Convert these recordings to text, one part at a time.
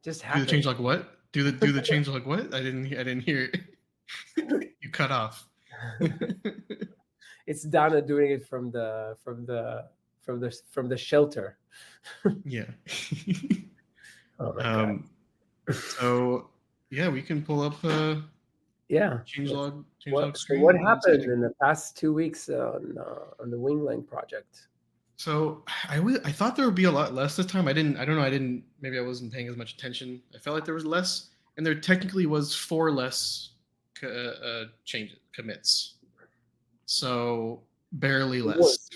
just Do the happened. changelog what? Do the changelog what? I didn't hear it. You cut off. It's Donna doing it from the shelter. Yeah. Oh my god. So yeah, we can pull up Yeah. changelog So what screen. One happened second. in the past 2 weeks on the Winglang project? So I thought there would be a lot less this time. I don't know. Maybe I wasn't paying as much attention. I felt like there was less, and there technically was 4 less changes commits. So barely less.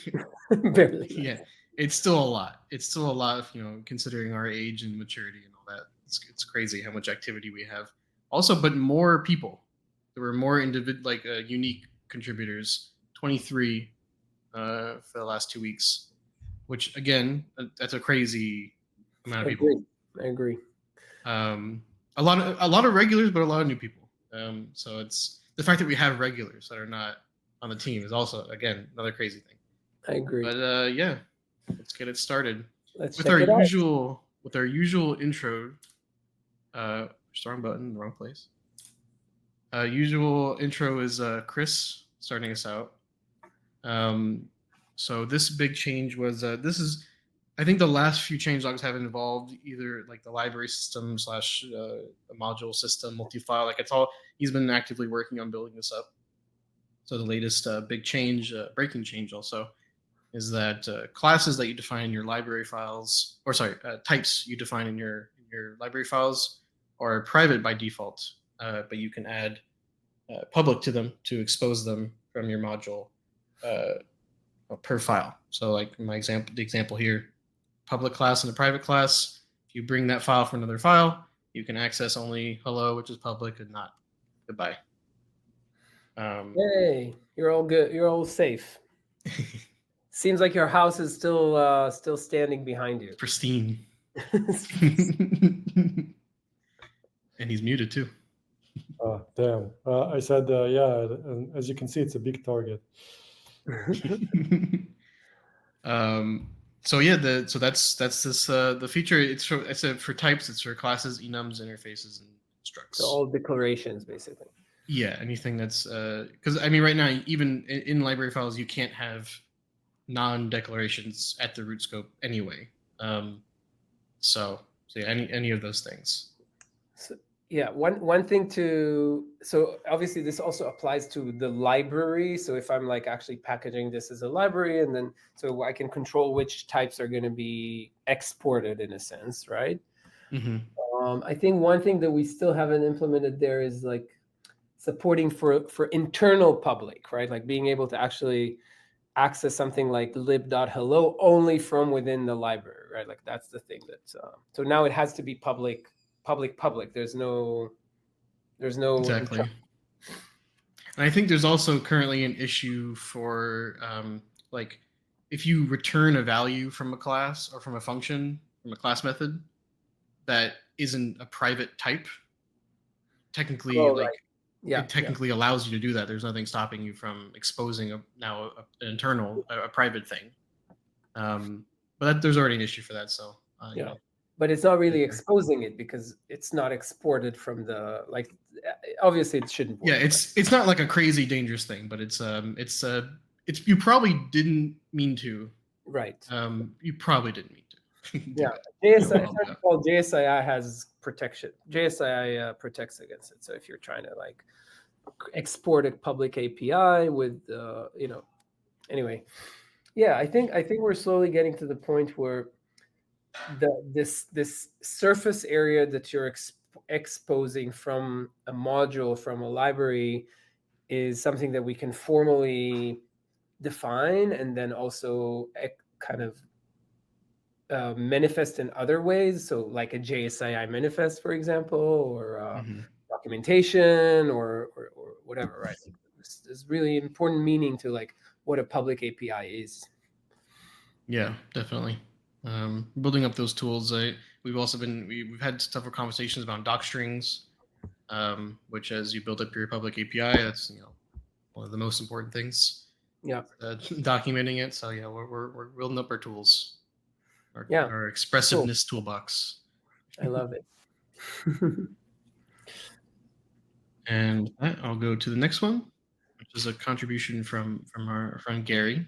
Barely. Yeah, it's still a lot. It's still a lot, considering our age and maturity and all that. It's crazy how much activity we have. Also, but more people. There were more unique contributors. 23 for the last 2 weeks, which again, that's a crazy amount of people. I agree. A lot of regulars, but a lot of new people. So it's the fact that we have regulars that are not on the team is also, again, another crazy thing. I agree. But yeah, let's get it started. Let's with check our it out. usual intro. Wrong button, wrong place. Usual intro is Chris starting us out. So this big change was this is, I think the last few changelogs have involved either like the library system / a module system, multi-file. Like he's been actively working on building this up. So the latest big change, breaking change also, is that classes that you define in your library files, types you define in your library files are private by default, but you can add public to them to expose them from your module per file. So like the example here, public class and a private class. If you bring that file from another file, you can access only hello, which is public, and not goodbye. Hey, you're all good. You're all safe. Seems like your house is still standing behind you. Pristine. And he's muted too. Oh, damn. I said, yeah, and as you can see, it's a big target. So yeah, so that's this the feature. It's for types. It's for classes, enums, interfaces, and structs. So all declarations, basically. Yeah, anything that's because I mean, right now, even in library files, you can't have non-declarations at the root scope anyway. So yeah, any of those things. So, yeah, one thing so obviously this also applies to the library. So if I'm like actually packaging this as a library, and then so I can control which types are going to be exported in a sense, right? Mm-hmm. I think one thing that we still haven't implemented there is like supporting for internal public, right? Like being able to actually access something like lib.hello only from within the library, right? Like that's the thing that so now it has to be public. There's no Exactly. And I think there's also currently an issue for like if you return a value from a class or from a function, from a class method that isn't a private type, technically it technically allows you to do that. There's nothing stopping you from exposing an internal, a private thing. But there's already an issue for that. So you know. But it's not really exposing it because it's not exported from the obviously it shouldn't work. Yeah, it's not like a crazy dangerous thing, but it's you probably didn't mean to. Right. You probably didn't mean to. Yeah. JSII has protection. JSII protects against it. So if you're trying to like export a public API with anyway. Yeah, I think we're slowly getting to the point where this surface area that you're exposing from a module, from a library, is something that we can formally define and then also kind of manifest in other ways. So like a JSII manifest, for example, or documentation or whatever, right? There's really important meaning to like what a public API is. Yeah, definitely. Building up those tools. We've also we've had several conversations about doc strings, which as you build up your public API, that's one of the most important things. Yeah, documenting it. So yeah, we're building up our tools. Our expressiveness toolbox. I love it. And with that, I'll go to the next one, which is a contribution from our friend Gary.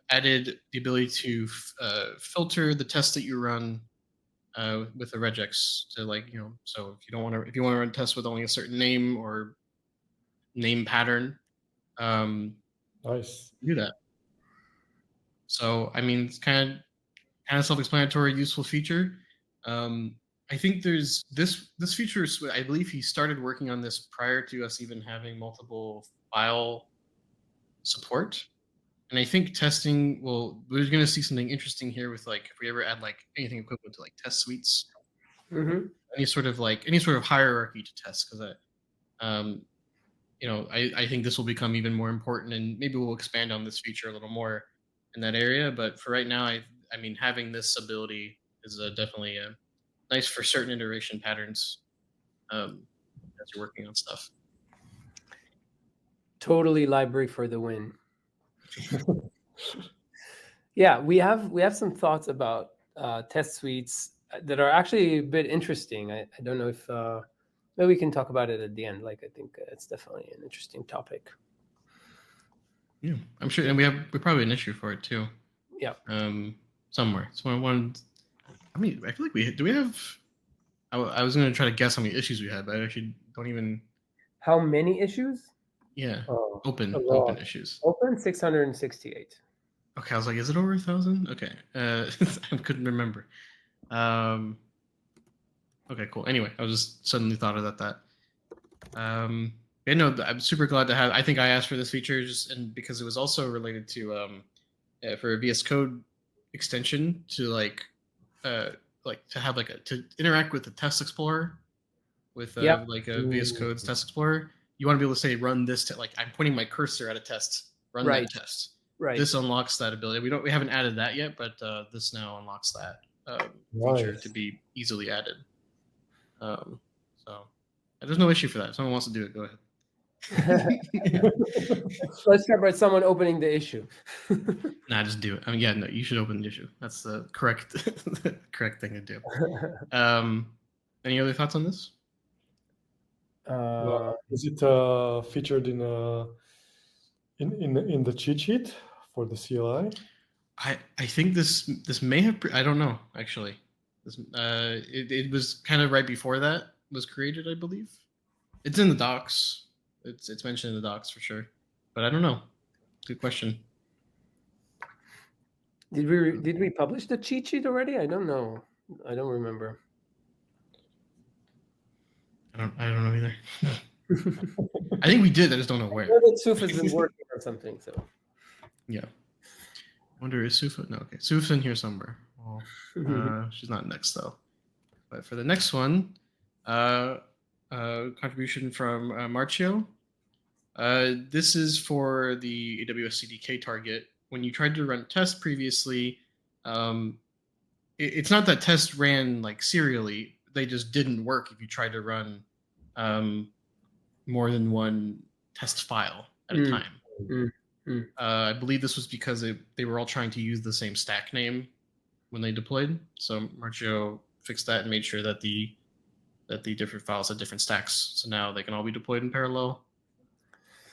Added the ability to filter the tests that you run with the regex to, like, so if you want to run tests with only a certain name or name pattern, Nice. do that. So I mean, it's kind of self-explanatory, useful feature. I think there's this feature. I believe he started working on this prior to us even having multiple file support. And I think testing we're going to see something interesting here with, like, if we ever add like anything equivalent to like test suites, any sort of hierarchy to test, because I think this will become even more important, and maybe we'll expand on this feature a little more in that area. But for right now, I mean, having this ability is definitely nice for certain iteration patterns as you're working on stuff. Totally library for the win. Yeah, we have some thoughts about test suites that are actually a bit interesting. I don't know if maybe we can talk about it at the end. Like, I think it's definitely an interesting topic. Yeah, I'm sure, and we probably an issue for it too. Yeah. Somewhere. So one. I mean, I feel like we have. I was going to try to guess how many issues we had, but I actually don't even. How many issues? Yeah. Oh, open issues. Open 668. Okay, I was like, is it over 1,000? Okay, I couldn't remember. Okay, cool. Anyway, I was just suddenly thought of that. Yeah, no, I'm super glad to have. I think I asked for this feature and because it was also related to for a VS Code extension to to have to interact with the test explorer with like a VS Code's test explorer. You want to be able to say run this I'm pointing my cursor at a test, run that test. Right. This unlocks that ability. We haven't added that yet, but this now unlocks that feature to be easily added. So there's no issue for that. If someone wants to do it, go ahead. Let's start by someone opening the issue. Nah, just do it. I mean, yeah, no, you should open the issue. That's the correct thing to do. Any other thoughts on this? Is it featured in the cheat sheet for the CLI? I think this may have. I don't know, actually. This it was kind of right before that was created, I believe. It's in the docs. It's mentioned in the docs for sure, but I don't know. Good question. Did we publish the cheat sheet already? I don't know. I don't remember. I don't know either. I think we did. I just don't know where. I know that Suf has been working on something. So yeah. I wonder, is Sufa? No, okay. Sufa's in here somewhere. Well, she's not next though. But for the next one, contribution from Marcio. This is for the AWS CDK target. When you tried to run tests previously, it's not that tests ran serially. They just didn't work if you tried to run more than one test file at a time. I believe this was because they were all trying to use the same stack name when they deployed. So Marcio fixed that and made sure that the different files had different stacks. So now they can all be deployed in parallel,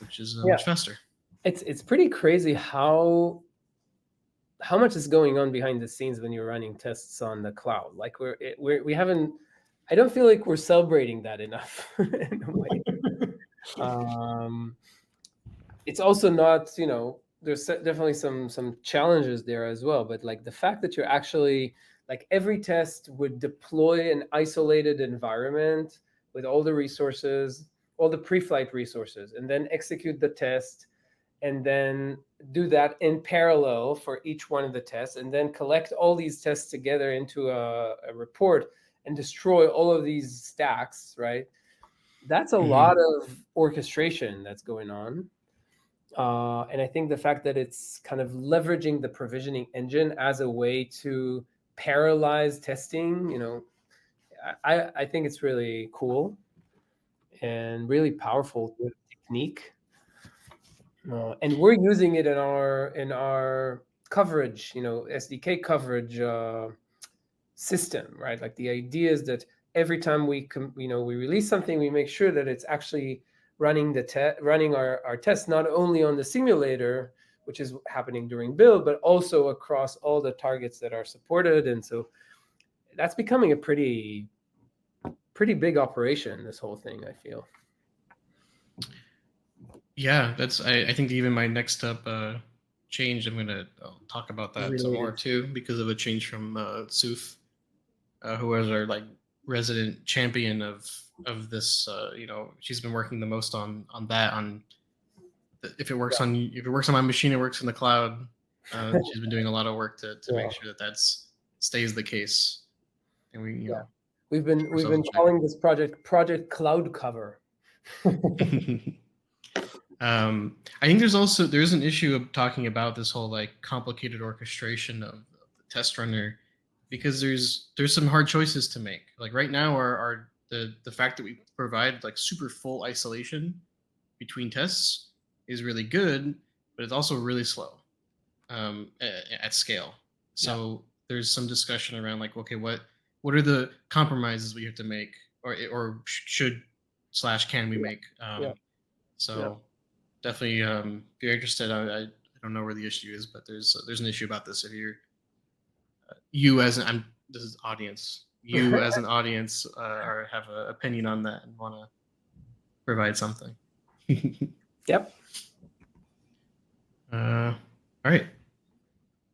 which is much faster. It's pretty crazy how much is going on behind the scenes when you're running tests on the cloud. Like we haven't. I don't feel like we're celebrating that enough in a way. It's also not, there's definitely some challenges there as well. But the fact that you're actually every test would deploy an isolated environment with all the resources, all the pre-flight resources, and then execute the test, and then do that in parallel for each one of the tests, and then collect all these tests together into a report and destroy all of these stacks, right? That's a lot of orchestration that's going on. And I think the fact that it's kind of leveraging the provisioning engine as a way to parallelize testing, I think it's really cool and really powerful technique. And we're using it in our coverage, SDK coverage system, right? The idea is that every time we release something, we make sure that it's actually running our tests not only on the simulator, which is happening during build, but also across all the targets that are supported. And so that's becoming a pretty big operation, this whole thing, I feel. Yeah, that's I think even my next up change, I'll talk about that some more too, because of a change from Suf, who was our like resident champion of this. She's been working the most on that. If it works on my machine, it works in the cloud. She's been doing a lot of work to make sure that stays the case. And we've been calling this project Cloud Cover. I think there's an issue of talking about this whole like complicated orchestration of the test runner, because there's some hard choices to make. Like right now, the fact that we provide like super full isolation between tests is really good, but it's also really slow at scale. So there's some discussion around like, okay, what are the compromises we have to make, or can we make? Definitely, if you're interested, I don't know where the issue is, but there's an issue about this. If this is audience, you as an audience or have an opinion on that and want to provide something. Yep. All right.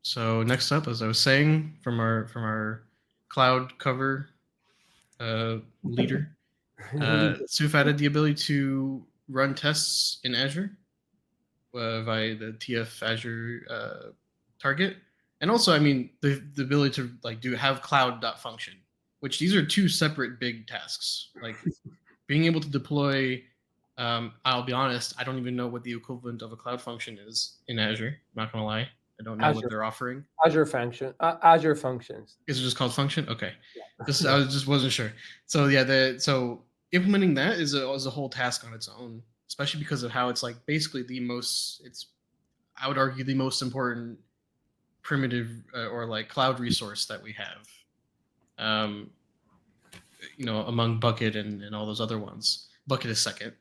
So next up, as I was saying, from our cloud cover leader, Suf added the ability to run tests in Azure via the TF Azure target, and also, I mean, the ability to like have cloud.function, which these are two separate big tasks. Like being able to deploy. I'll be honest, I don't even know what the equivalent of a cloud function is in Azure. I'm not gonna lie, I don't know what they're offering. Azure functions. Is it just called function? Okay, yeah. I just wasn't sure. So yeah, so implementing that is a whole task on its own, especially because of how it's like basically I would argue the most important primitive or like cloud resource that we have. Among Bucket and all those other ones. Bucket is second.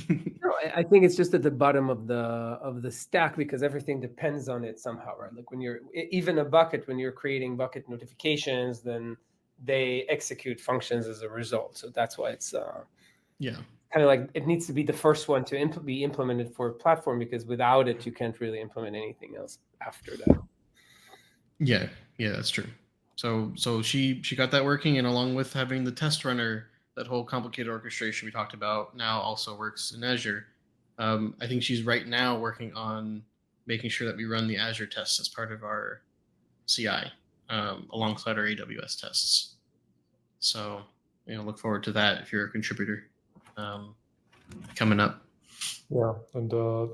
No, I think it's just at the bottom of the stack, because everything depends on it somehow, right? Like when you're even a bucket, when you're creating bucket notifications, then they execute functions as a result. So that's why it's kind of like it needs to be the first one to be implemented for a platform, because without it, you can't really implement anything else after that. Yeah, that's true. So she got that working, and along with having the test runner, that whole complicated orchestration we talked about now also works in Azure. I think she's right now working on making sure that we run the Azure tests as part of our CI alongside our AWS tests. So look forward to that if you're a contributor coming up. Yeah, and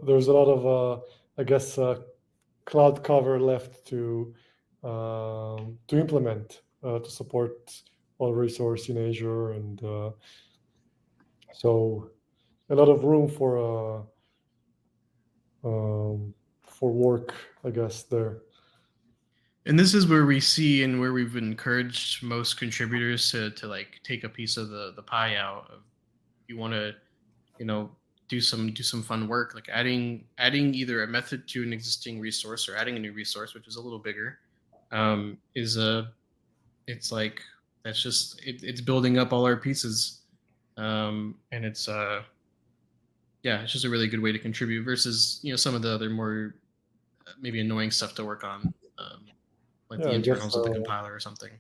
there's a lot of I guess cloud cover left to implement to support all resource in Azure, and so a lot of room for work, I guess, there. And this is where we see and where we've encouraged most contributors to like take a piece of the pie out. Of you want to do some fun work, like adding either a method to an existing resource or adding a new resource, which is a little bigger. It's like that's just it's building up all our pieces, and it's it's just a really good way to contribute versus some of the other more maybe annoying stuff to work on, like the internals of the compiler or something.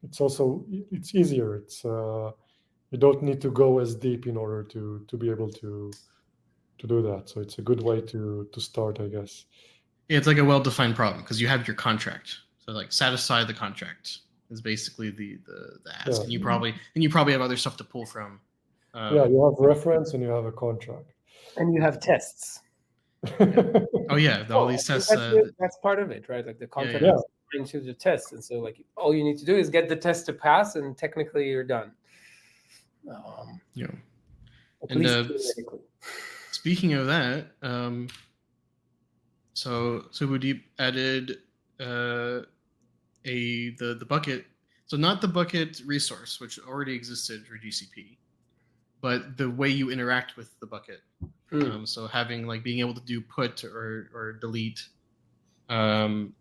It's easier. It's you don't need to go as deep in order to be able to do that. So it's a good way to start, I guess. Yeah, it's like a well-defined problem because you have your contract. So like satisfy the contract is basically the ask, and you probably have other stuff to pull from. You have reference and you have a contract, and you have tests. Oh yeah, all these tests. That's part of it, right? Like the contract is into the test, and so like all you need to do is get the test to pass, and technically you're done. And speaking of that, so Subhadeep added the bucket. So not the bucket resource, which already existed for GCP, but the way you interact with the bucket. So having like being able to do put or delete from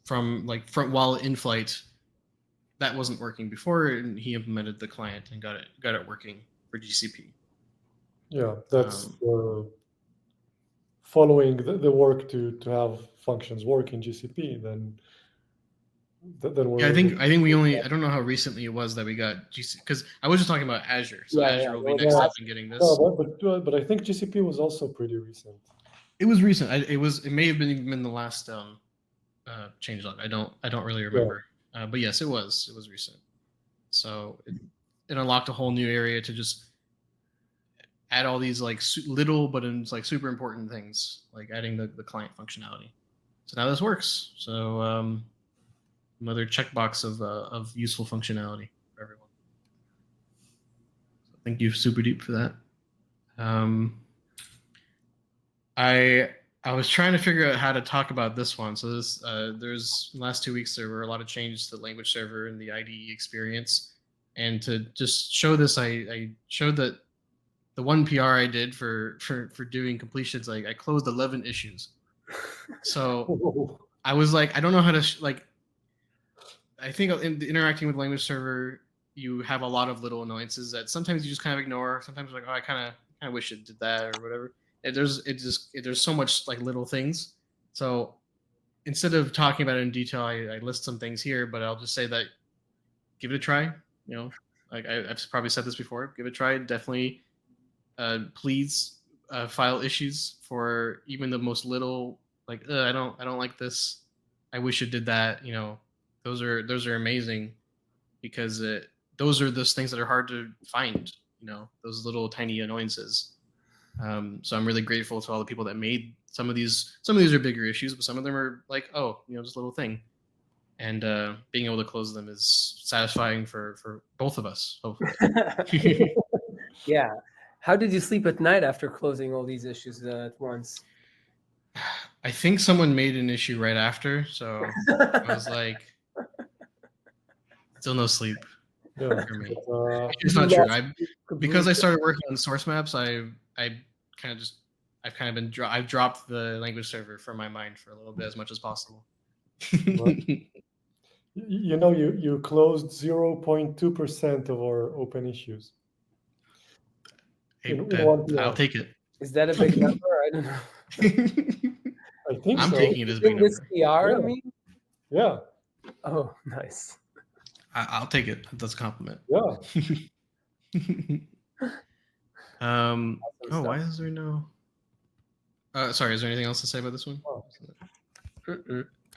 while in flight, that wasn't working before, and he implemented the client and got it working for GCP. Yeah, that's following the work to have functions work in GCP. Then we're Yeah, I think we only, I don't know how recently it was that we got GCP, because I was just talking about Azure. So Azure will be next up in getting this. No, but I think GCP was also pretty recent. It was recent. It may have been even the last changelog. I don't really remember. But yes, it was recent. So it unlocked a whole new area to just add all these like little but in like super important things, like adding the client functionality. So now this works. So another checkbox of useful functionality for everyone. So thank you, Superdeep, for that. I was trying to figure out how to talk about this one. So this there's in the last 2 weeks there were a lot of changes to the language server and the IDE experience. And to just show this, I showed that the one PR I did for doing completions, like I closed 11 issues. So I was like, I don't know how to like. I think in interacting with language server, you have a lot of little annoyances that sometimes you just kind of ignore. Sometimes like, oh, I kind of wish it did that or whatever. There's so much like little things. So instead of talking about it in detail, I list some things here, but I'll just say that give it a try. You know, like I've probably said this before. Give it a try. Definitely, please file issues for even the most little. Like I don't like this. I wish it did that. You know, those are amazing because those are those things that are hard to find. You know, those little tiny annoyances. So I'm really grateful to all the people that made some of these. Some of these are bigger issues, but some of them are like, oh, you know, just a little thing. And being able to close them is satisfying for both of us, hopefully. Yeah. How did you sleep at night after closing all these issues at once? I think someone made an issue right after, so I was like, still no sleep for me. It's not true. Because I started working on source maps, I've dropped the language server from my mind for a little bit as much as possible. You know, you closed 0.2% of our open issues. I'll take it. Is that a big number? I don't know. I think I'm so. taking it as a big number. This PR, I mean? Yeah. Oh, nice. I'll take it. That's a compliment. Yeah. Why is there no? Sorry, is there anything else to say about this one? Oh. All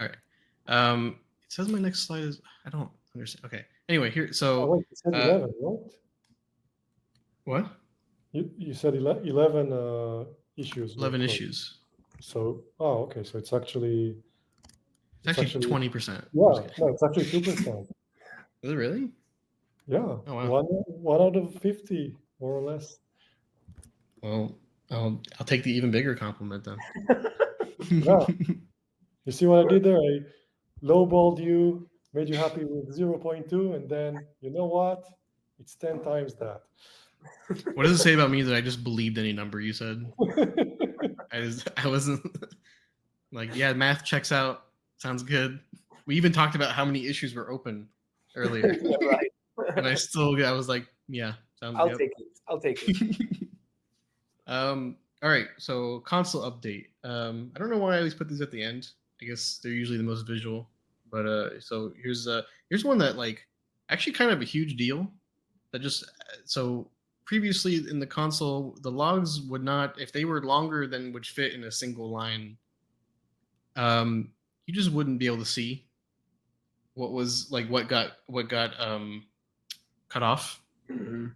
right. It says my next slide is. I don't understand. Okay. Anyway, here. So. Wait, you said 11, right? What? You said 11 issues. 11 issues. So, okay. So it's actually. It's actually 20%. Yeah. No, it's actually 2%. Is it really? Yeah. Oh, wow. One out of 50, more or less. Well, I'll take the even bigger compliment then. Yeah. You see what I did there? I lowballed you, made you happy with 0.2, and then you know what? It's 10 times that. What does it say about me that I just believed any number you said? I wasn't like, yeah, math checks out. Sounds good. We even talked about how many issues were open earlier. Yeah, right. And I was like, yeah, sounds good. I'll take it. All right, so console update. I don't know why I always put these at the end. I guess they're usually the most visual. But so here's one that like actually kind of a huge deal. That just so previously in the console, the logs would not, if they were longer than would fit in a single line, you just wouldn't be able to see what was like what got cut off. Mm-hmm.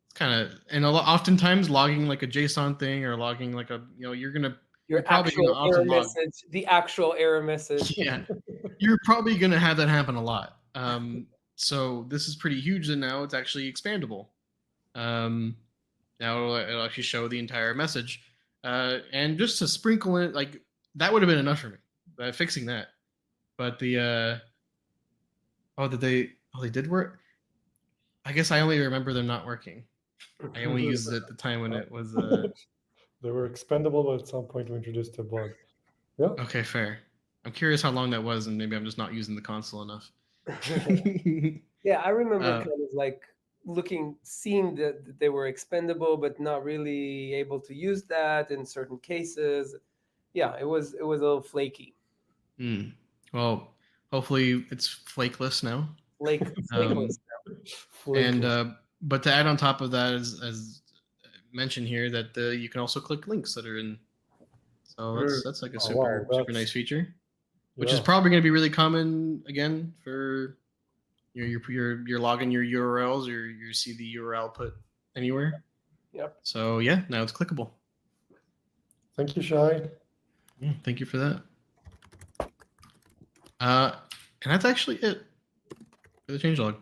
It's kind of, and oftentimes logging like a JSON thing or logging like a, you know, you're probably actual error message, the actual error message. Yeah, you're probably gonna have that happen a lot. So this is pretty huge, and now it's actually expandable. Now it'll actually show the entire message, and just to sprinkle it, like that would have been enough for me, fixing that. But the Oh, did they? Oh, they did work. I guess I only remember them not working. I only used it at the time when it was. They were expendable, but at some point we introduced a bug. Yeah. Okay, fair. I'm curious how long that was, and maybe I'm just not using the console enough. Yeah, I remember Uh, kind of like seeing that they were expendable, but not really able to use that in certain cases. Yeah, it was a little flaky. Well, hopefully it's flakeless now. Flakeless. And Flakeless. but to add on top of that, as mentioned here, that you can also click links that are in. So that's like a Oh, wow, super that's nice feature, which is yeah. probably going to be really common again for your login, your URLs, or your see the URL put anywhere. Yep. So yeah, now it's clickable. Thank you, Shai. Thank you for that. And that's actually it for the changelog.